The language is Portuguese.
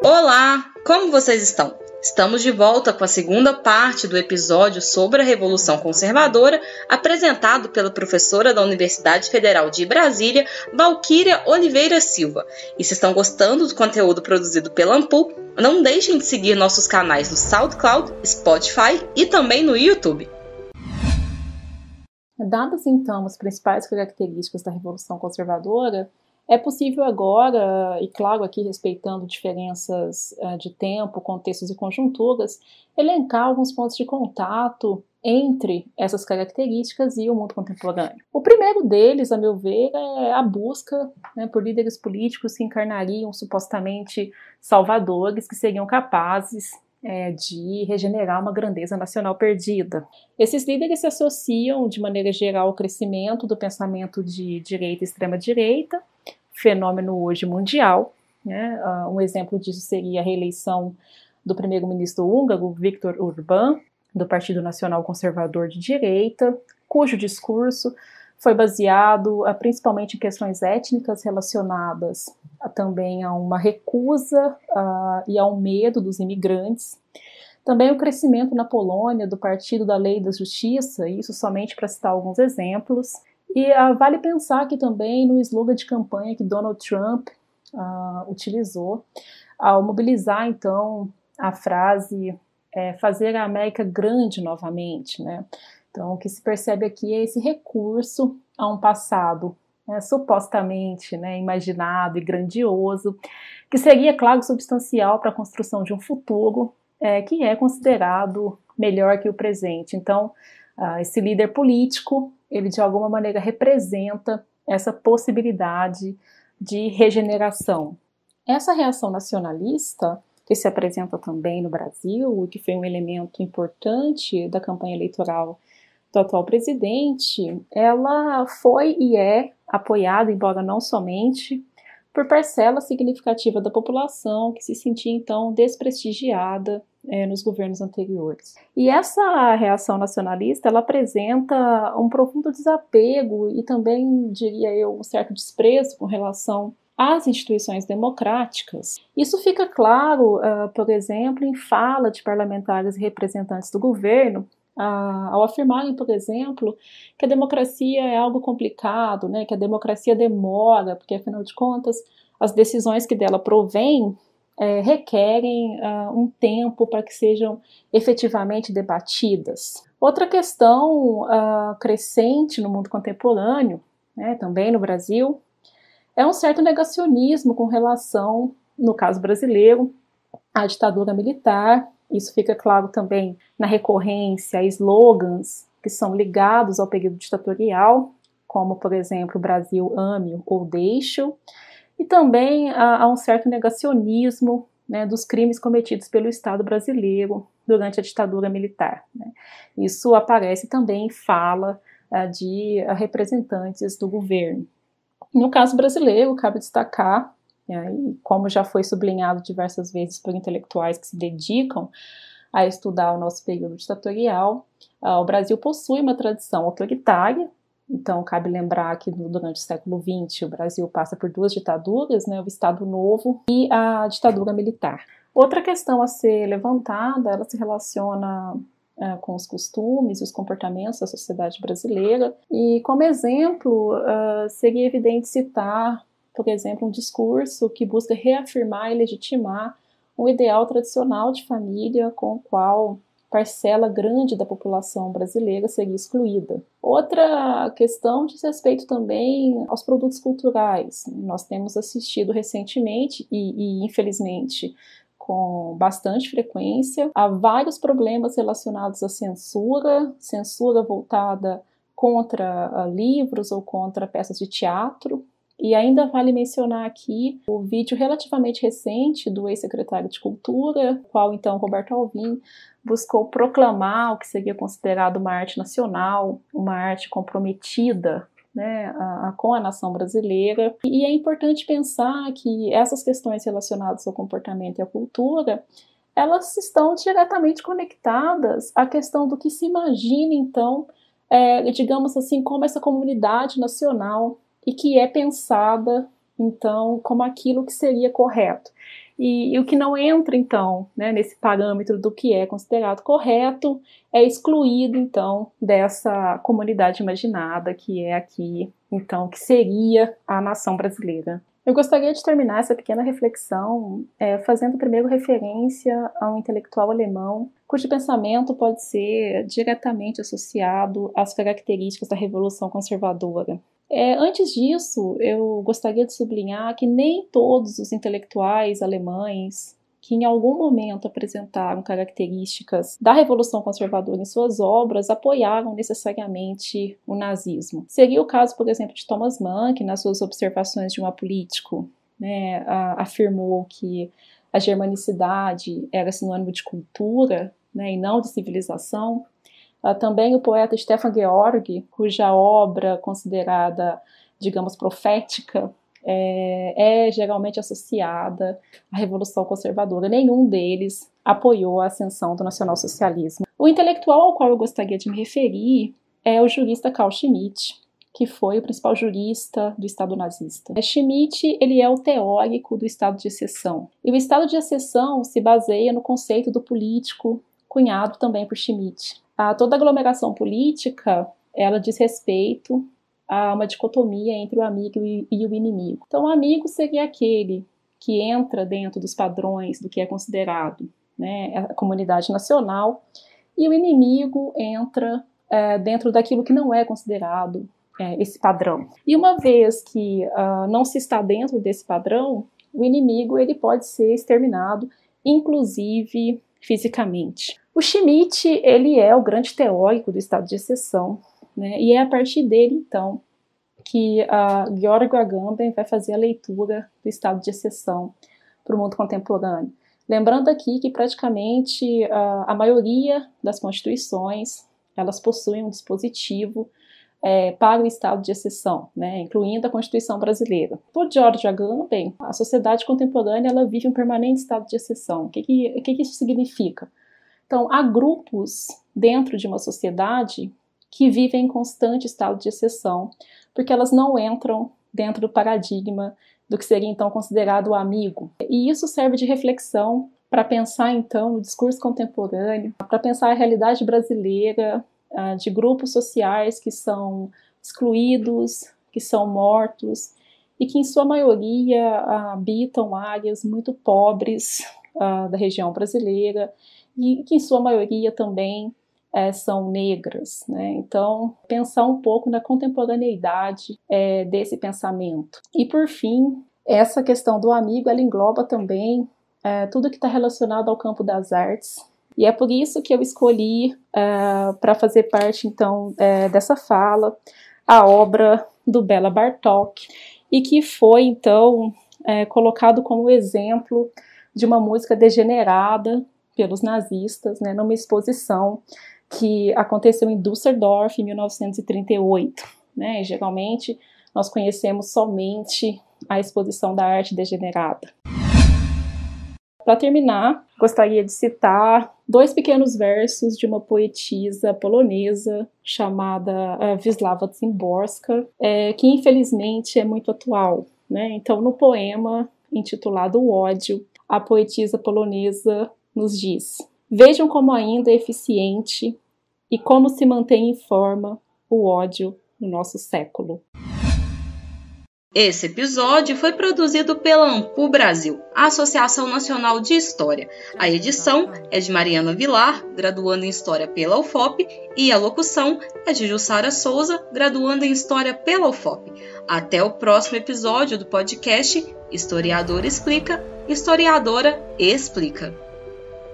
Olá, como vocês estão? Estamos de volta com a segunda parte do episódio sobre a Revolução Conservadora, apresentado pela professora da Universidade Federal de Brasília, Valquíria Oliveira Silva. E se estão gostando do conteúdo produzido pela Ampul, não deixem de seguir nossos canais no SoundCloud, Spotify e também no YouTube. Dadas então as principais características da Revolução Conservadora, é possível agora, e claro aqui respeitando diferenças de tempo, contextos e conjunturas, elencar alguns pontos de contato entre essas características e o mundo contemporâneo. O primeiro deles, a meu ver, é a busca por líderes políticos que encarnariam supostamente salvadores, que seriam capazes de regenerar uma grandeza nacional perdida. Esses líderes se associam, de maneira geral, ao crescimento do pensamento de direita e extrema-direita, fenômeno hoje mundial. Um exemplo disso seria a reeleição do primeiro-ministro húngaro, Viktor Orbán, do Partido Nacional Conservador de Direita, cujo discurso foi baseado principalmente em questões étnicas relacionadas também a uma recusa e a um medo dos imigrantes. Também o crescimento na Polônia do Partido da Lei e da Justiça, isso somente para citar alguns exemplos. E vale pensar aqui também no slogan de campanha que Donald Trump utilizou ao mobilizar, então, a frase fazer a América grande novamente, né? Então, o que se percebe aqui é esse recurso a um passado supostamente imaginado e grandioso, que seria, claro, substancial para a construção de um futuro que é considerado melhor que o presente. Então, esse líder político, ele de alguma maneira representa essa possibilidade de regeneração. Essa reação nacionalista, que se apresenta também no Brasil, e que foi um elemento importante da campanha eleitoral do atual presidente, ela foi e é apoiada, embora não somente, por parcela significativa da população que se sentia então desprestigiada nos governos anteriores. E essa reação nacionalista, ela apresenta um profundo desapego e também, diria eu, um certo desprezo com relação às instituições democráticas. Isso fica claro, por exemplo, em fala de parlamentares e representantes do governo, ao afirmarem, por exemplo, que a democracia é algo complicado, que a democracia demora, porque, afinal de contas, as decisões que dela provêm requerem um tempo para que sejam efetivamente debatidas. Outra questão crescente no mundo contemporâneo, também no Brasil, é um certo negacionismo com relação, no caso brasileiro, à ditadura militar. Isso fica claro também na recorrência a slogans que são ligados ao período ditatorial, como, por exemplo, Brasil ame ou deixe-o, e também há um certo negacionismo dos crimes cometidos pelo Estado brasileiro durante a ditadura militar. Isso aparece também em fala de representantes do governo. No caso brasileiro, cabe destacar, como já foi sublinhado diversas vezes por intelectuais que se dedicam a estudar o nosso período ditatorial, o Brasil possui uma tradição autoritária. Então, cabe lembrar que durante o século XX o Brasil passa por duas ditaduras, o Estado Novo e a ditadura militar. Outra questão a ser levantada, ela se relaciona com os costumes e os comportamentos da sociedade brasileira. E, como exemplo, seria evidente citar, por exemplo, um discurso que busca reafirmar e legitimar um ideal tradicional de família com o qual parcela grande da população brasileira seria excluída. Outra questão diz respeito também aos produtos culturais. Nós temos assistido recentemente e infelizmente com bastante frequência a vários problemas relacionados à censura voltada contra livros ou contra peças de teatro. E ainda vale mencionar aqui o vídeo relativamente recente do ex-secretário de Cultura, qual então Roberto Alvim buscou proclamar o que seria considerado uma arte nacional, uma arte comprometida com a nação brasileira. E é importante pensar que essas questões relacionadas ao comportamento e à cultura, elas estão diretamente conectadas à questão do que se imagina, então, digamos assim, como essa comunidade nacional e que é pensada, então, como aquilo que seria correto. E o que não entra, então, né, nesse parâmetro do que é considerado correto é excluído, então, dessa comunidade imaginada que é aqui, então, que seria a nação brasileira. Eu gostaria de terminar essa pequena reflexão fazendo primeiro referência a um intelectual alemão cujo pensamento pode ser diretamente associado às características da Revolução Conservadora. Antes disso, eu gostaria de sublinhar que nem todos os intelectuais alemães que em algum momento apresentaram características da Revolução Conservadora em suas obras apoiaram necessariamente o nazismo. Seria o caso, por exemplo, de Thomas Mann, que nas suas observações de um apolítico, né, afirmou que a germanicidade era sinônimo de cultura, né, e não de civilização. Também o poeta Stefan Georg, cuja obra considerada, digamos, profética, é geralmente associada à Revolução Conservadora. Nenhum deles apoiou a ascensão do nacionalsocialismo. O intelectual ao qual eu gostaria de me referir é o jurista Carl Schmitt, que foi o principal jurista do Estado nazista. Schmitt, ele é o teórico do estado de exceção. E o estado de exceção se baseia no conceito do político, cunhado também por Schmitt. Toda aglomeração política, ela diz respeito a uma dicotomia entre o amigo e o inimigo. Então, o amigo seria aquele que entra dentro dos padrões do que é considerado, né, a comunidade nacional, e o inimigo entra dentro daquilo que não é considerado esse padrão. E uma vez que não se está dentro desse padrão, o inimigo ele pode ser exterminado, inclusive fisicamente. O Schmitt, ele é o grande teórico do estado de exceção, né? E é a partir dele, então, que Georg Agamben vai fazer a leitura do estado de exceção para o mundo contemporâneo. Lembrando aqui que praticamente a maioria das constituições, elas possuem um dispositivo para o estado de exceção, né, incluindo a Constituição brasileira. Por Georg Agamben, a sociedade contemporânea ela vive um permanente estado de exceção. O que isso significa? Então, há grupos dentro de uma sociedade que vivem em constante estado de exceção, porque elas não entram dentro do paradigma do que seria, então, considerado o amigo. E isso serve de reflexão para pensar, então, o discurso contemporâneo, para pensar a realidade brasileira de grupos sociais que são excluídos, que são mortos, e que, em sua maioria, habitam áreas muito pobres da região brasileira, e que, em sua maioria, também são negras, né? Então, pensar um pouco na contemporaneidade desse pensamento. E, por fim, essa questão do amigo, ela engloba também tudo que está relacionado ao campo das artes. E é por isso que eu escolhi, para fazer parte, então, dessa fala, a obra do Béla Bartók, e que foi, então, colocado como exemplo de uma música degenerada pelos nazistas, né, numa exposição que aconteceu em Düsseldorf em 1938. Né? Geralmente, nós conhecemos somente a exposição da arte degenerada. Para terminar, gostaria de citar 2 pequenos versos de uma poetisa polonesa chamada Wisława Szymborska, que infelizmente é muito atual. Né? Então, no poema intitulado O Ódio, a poetisa polonesa nos diz: vejam como ainda é eficiente e como se mantém em forma o ódio no nosso século. Esse episódio foi produzido pela Ampu Brasil, a Associação Nacional de História. A edição é de Mariana Vilar, graduanda em História pela UFOP, e a locução é de Jussara Souza, graduanda em História pela UFOP. Até o próximo episódio do podcast Historiador Explica, Historiadora Explica.